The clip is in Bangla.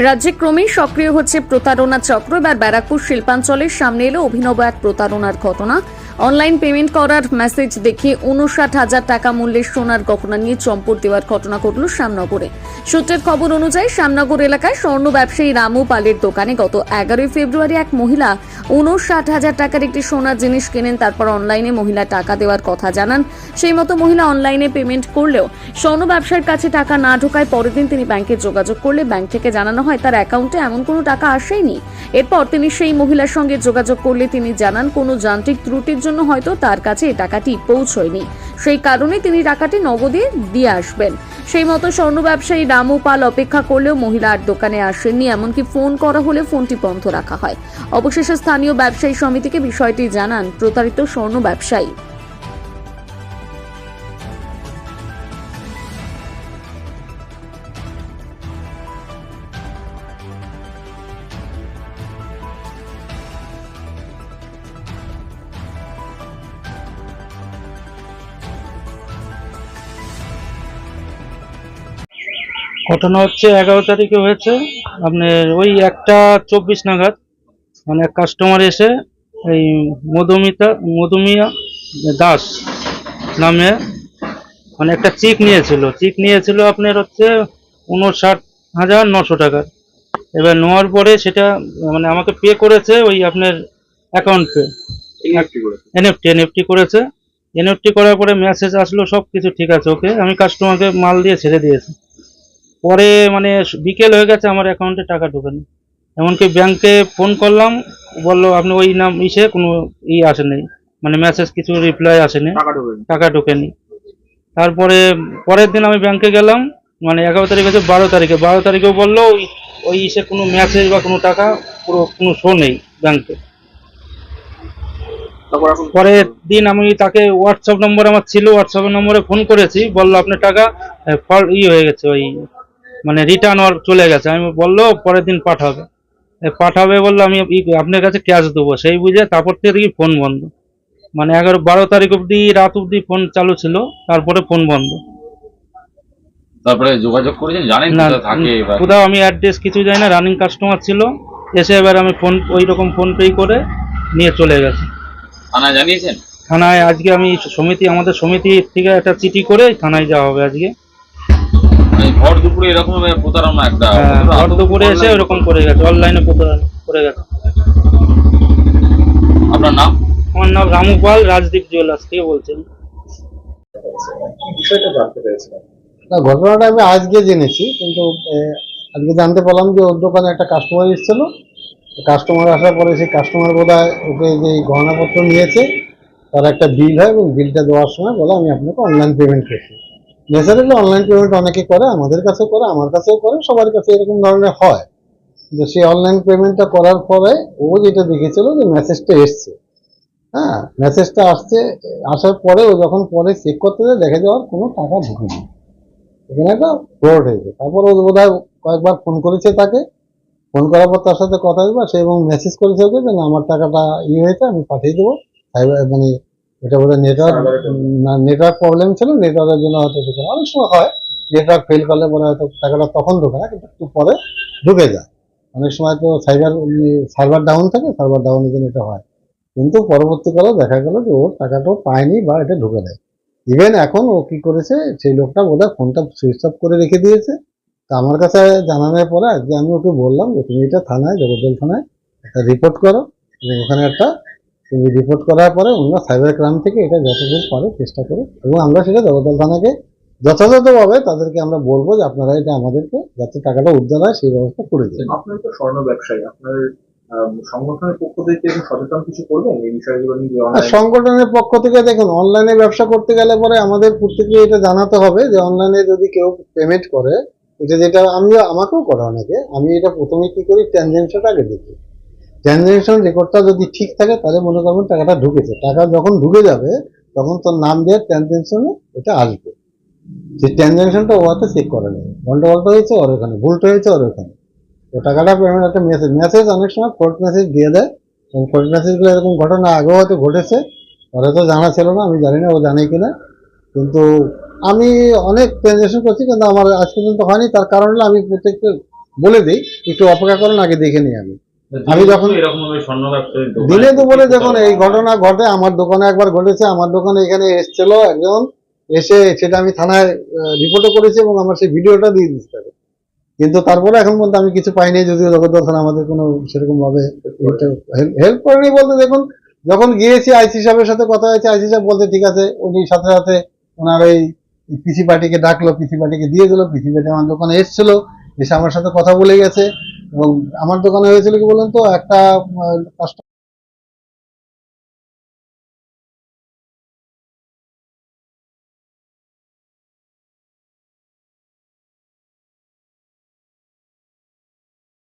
রাজ্যে ক্রমেই সক্রিয় হচ্ছে প্রতারণা চক্র। এবার ব্যারাকপুর শিল্পাঞ্চলের সামনে এলো অভিনব এক প্রতারণার ঘটনা। অনলাইন পেমেন্ট করার মেসেজ দেখে ৫৯,০০০ টাকা মূল্যের সোনার গহনা নিয়ে চম্পট দেওয়ার ঘটনা ঘটল শ্যামনগরে। সূত্রের খবর অনুযায়ী শ্যামনগর এলাকায় স্বর্ণ ব্যবসায়ী রামু পালের দোকানে গত ১১ ফেব্রুয়ারি এক মহিলা ৫৯,০০০ টাকার একটি সোনার জিনিস কেনেন। তারপর অনলাইনে মহিলা টাকা দেওয়ার কথা জানান। সেই মতো মহিলা অনলাইনে পেমেন্ট করলেও স্বর্ণ ব্যবসায়ীর কাছে টাকা না ঢোকায় পরের দিন তিনি ব্যাংকে যোগাযোগ করলে ব্যাংক থেকে জানানো হয় তার অ্যাকাউন্টে এমন কোনো টাকা আসেনি। এরপর তিনি সেই মহিলার সঙ্গে যোগাযোগ করলে তিনি জানান কোনো যান্ত্রিক ত্রুটির জন্য হয়তো তার কাছে এই টাকাটি পৌঁছয়নি, সেই কারণে তিনি টাকাটি নগদে দিয়ে আসবেন। সেই মতো স্বর্ণ ব্যবসায়ী রামু পাল অপেক্ষা করলেও মহিলা আর দোকানে আসেননি। এমনকি ফোন করা হলে ফোনটি বন্ধ রাখা হয়। অবশেষে স্থানীয় ব্যবসায়ী সমিতিকে বিষয়টি জানান প্রতারিত স্বর্ণ ব্যবসায়ী। ঘটনা হচ্ছে 11 তারিখে হয়েছে আপনার ওই 1:24 নাগাদ। মানে এক কাস্টমার এসে এই মধুমিয়া দাস নামে মানে একটা চেক নিয়েছিল আপনার হচ্ছে ৫৯,৯০০ টাকার। এবার নেওয়ার পরে সেটা মানে আমাকে পে করেছে ওই আপনার অ্যাকাউন্ট পে, এনএফটি করেছে। এনএফটি করার পরে মেসেজ আসলো সব কিছু ঠিক আছে, ওকে আমি কাস্টমারকে মাল দিয়ে ছেড়ে দিয়েছি। পরে মানে বিকেল হয়ে গেছে, আমার অ্যাকাউন্টে টাকা ঢোকেনি। এমনকি ব্যাংকে ফোন করলাম, বললো আপনি ওই নাম কোনো আসেনি, মানে মেসেজ কিছু রিপ্লাই আসেনি, টাকা ঢোকেনি। তারপরে পরের দিন আমি ব্যাংকে গেলাম, মানে 11 তারিখ হচ্ছে 12 তারিখেও বললো ওই কোনো মেসেজ বা কোনো টাকা কোনো শো নেই ব্যাংকে। পরের দিন আমি তাকে হোয়াটসঅ্যাপ নম্বর আমার ছিল, হোয়াটসঅ্যাপ নম্বরে ফোন করেছি, বললো আপনার টাকা হয়ে গেছে, ওই মানে রিটার্ন চলে গেছে। আমি বললো পরের দিন পাঠাবে বললো, আমি আপনার কাছে ক্যাশ দেবো, সেই বুঝে তারপর থেকে দেখি ফোন বন্ধ। মানে 12 তারিখ অব্দি রাত অব্দি ফোন চালু ছিল, তারপরে ফোন বন্ধ। তারপরে যোগাযোগ করেছেন, জানেন না থাকে কোথাও আমি অ্যাড্রেস কিছু জানি না, রানিং কাস্টমার ছিল এসে এবার আমি ওই রকম ফোন পে করে নিয়ে চলে গেছে। থানায় জানিয়েছেন? থানায় আজকে আমি আমাদের সমিতি থেকে একটা চিঠি করে থানায় যাওয়া হবে আজকে। ভর দুপুরে এরকম প্রতারণা একটা, ভর দুপুরে এসে ওরকম করে গেছে, অনলাইনে প্রতারণা করে গেছে। আপনার নাম? আমার নাম রামু পাল, রাজদীপ জুয়েলার্স থেকে বলছেন। বিষয়টা জানতে পেরেছিলাম না, ঘটনাটা আমি আজকে জেনেছি, কিন্তু আজকে জানতে পারলাম যে ওর দোকানে একটা কাস্টমার এসেছিল। কাস্টমার আসার পরে সেই কাস্টমার বোধহয় ওকে যে গহনাপত্র নিয়েছে তার একটা বিল হয়, এবং বিলটা দেওয়ার সময় বলে আমি আপনাকে অনলাইন পেমেন্ট করছি। ন্যাচারালি অনলাইন পেমেন্ট অনেকে করে, আমাদের কাছেও করে, আমার কাছেও করে, সবার কাছে এরকম ধরনের হয়। যে সেই অনলাইন পেমেন্টটা করার পরে ও যেটা দেখেছিল যে মেসেজটা এসছে, হ্যাঁ মেসেজটা আসার পরে ও যখন পরে চেক করতে যায় দেখে যাওয়ার কোনো টাকা ঢুকেনি, এখানে একটা ফ্রড হয়েছে। তারপর ও বোধহয় কয়েকবার ফোন করেছে তাকে, ফোন করার পর তার সাথে কথা বলবা, সে এবং মেসেজ করেছে ওকে যে না আমার টাকাটা হয়েছে আমি পাঠিয়ে দেবো। মানে এটা বোধহয় নেটওয়ার্ক প্রবলেম ছিল, নেটওয়ার্কের জন্য হয়তো ঢুকে না। অনেক সময় হয় নেটওয়ার্ক ফেল করলে পরে হয়তো টাকাটা তখন ঢুকে না, কিন্তু একটু পরে ঢুকে যায়। অনেক সময় তো সার্ভার ডাউন থাকে, সার্ভার ডাউনের জন্য এটা হয়। কিন্তু পরবর্তীকালে দেখা গেল যে ওর টাকাটাও পায়নি বা এটা ঢুকে দেয়। ইভেন এখন ও কি করেছে, সেই লোকটা বোধহয় ফোনটা সুইচ অফ করে রেখে দিয়েছে। তা আমার কাছে জানানোর পরে আজকে আমি ওকে বললাম যে তুমি এটা থানায়, জগদ্দল থানায় একটা রিপোর্ট করো, এবং ওখানে তুমি রিপোর্ট করার পরে অন্য সাইবার ক্রাইম থেকে এটা যতদূর পারে চেষ্টা করো, এবং আমরা সেটা জগদ্দল থানাকে যথাযথভাবে তাদেরকে আমরা বলবো যে আপনারা এটা আমাদেরকে যাতে টাকাটা উদ্ধার হয় সেই ব্যবস্থা করে দিন। আপনার তো স্বর্ণ ব্যবসায়ী, আপনার সংগঠনের পক্ষ থেকে সচেতন কিছু করবেন এই বিষয়গুলো নিয়ে? সংগঠনের পক্ষ থেকে দেখুন, অনলাইনে ব্যবসা করতে গেলে পরে আমাদের প্রত্যেকে এটা জানাতে হবে যে অনলাইনে যদি কেউ পেমেন্ট করে, যেটা আমাকেও করে অনেকে, আমি এটা প্রথমে কি করি, ট্রানজেকশনটা আগে দেখি। ট্রানজেকশন রেকর্ডটা যদি ঠিক থাকে তাহলে মনে করবেন টাকাটা ঢুকেছে। টাকা যখন ঢুকে যাবে তখন তোর নাম দিয়ে ট্রানজেকশনে এটা আসবে। সেই ট্রানজেকশনটা ও হাতে চেক করে নেবে, গন্ডগোলটা হয়েছে ওর ওখানে, ভুলটা হয়েছে ওর ওখানে, তো টাকাটা পেমেন্ট একটা মেসেজ অনেক সময় ফ্রড মেসেজ দিয়ে দেয়। এবং ফ্রড মেসেজগুলো এরকম ঘটনা আগেও হয়তো ঘটেছে, ওরা তো জানা ছিল না, আমি জানি না ও জানে কিনা। কিন্তু আমি অনেক ট্রানজেকশন করছি, কিন্তু আমার আজ পর্যন্ত হয়নি। তার কারণ হলো আমি প্রত্যেকটা বলে দিই একটু অপেক্ষা করুন, আগে দেখে নিই আমি যখন এরকম ভাবে স্বর্ণ ব্যবসায়ী দিনে দুপুরে যখন এই ঘটনা ঘটে, আমার দোকানে একবার ঘটেছে। আমার দোকানে এখানে এসেছিল একজন, এসে সেটা আমি থানায় রিপোর্টও করেছি এবং আমার সেই ভিডিওটা দিয়ে দিচ্ছি তাকে। কিন্তু তারপরে এখন পর্যন্ত আমি কিছু পাইনি, যদিও জগদ্দল থানা আমাদের কোনো সেরকম ভাবে হেল্প করেনি বলতে, দেখুন যখন গিয়েছি আইসি সাহেবের সাথে কথা হয়েছে, আইসি সাহেব বলতে ঠিক আছে, উনি সাথে সাথে ওনার ওই পিসি পার্টিকে ডাকলো, পিসি পার্টিকে দিয়ে দিল। পিসি পার্টি আমার দোকানে এসেছিল, এসে আমার সাথে কথা বলে গেছে। এবং আমার দোকানে হয়েছিল কি বলুন তো, একটা